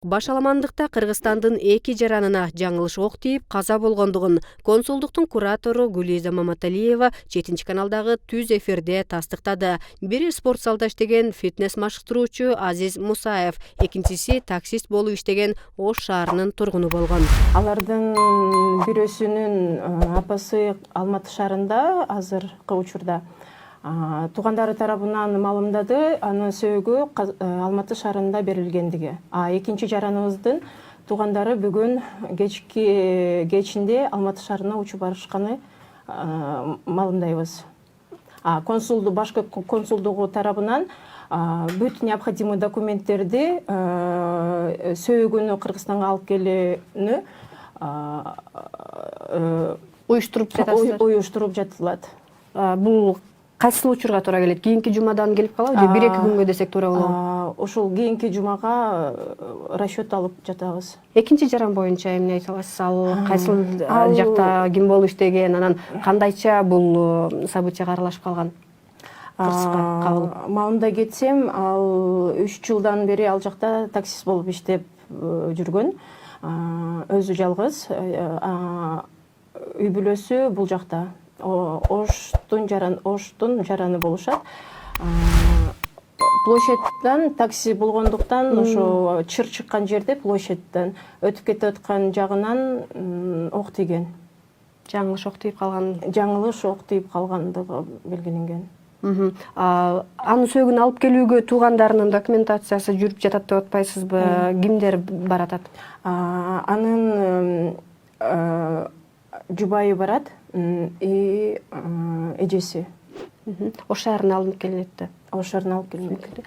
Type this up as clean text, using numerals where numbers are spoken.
Башаламандыкта Кыргызстандын 2 жаранына жаңылыш ок тийип каза болгондугун консулдуктун куратору Гулиза Маматалиева 7 каналдагы түз эфирде тастыктады. Бири спорт залда иштеген фитнес машыктыруучу Азиз Мусаев, экинчиси таксист болуп иштеген Ош шаарынын тургуну болгон. Алардын бирөөсүнүн апасы Алматы шаарында азыркы учурда. Туугандары тарабынан маалымдады, анын сөөгү Алматы шаарында берилгендиги. Экинчи жараныбыздын туугандары бүгүн кечинде Алматы шаарына учуп барышканы маалымдайбыз. Башкы консулдугу тарабынан бүт необходимый документтерди сөөгүнү Кыргызстанга алып келүүнү уюштуруп жатылат. Бул кайсыл учурга туура келет? Кийинки жумадан келип калабы же 1-2 күнгө десек туура болобу? Ушул кийинки жумага расчет алып жатабыз. Экинчи жаран боюнча эмне айта аласыз? Ал кайсыл жакта ким болуп иштеген, анан кандайча бул событияга аралашып калган? Маалымдай кетсем, ал 3 жылдан бери ал жакта таксист болуп иштеп жүргөн. Өзү жалгыз. Үй бүлөсү бул жакта. Оштун жараны болушат. Площадьтан такси болгондуктан ошо чыр чыккан жерде площадьтан өтүп кетип аткан жагынан ок тийген. Жаңылыш ок тийип калган. Жаңылыш ок тийип калгандыгы белгиленген. Анын сөөгүн алып келүүгө туугандарынын документациясы жүрүп жатат деп атпайсызбы? Кимдер баратат? Анын жубайы барат и эжеси. Ош шаарына алынып келинет да. Ош шаарына алып келинет.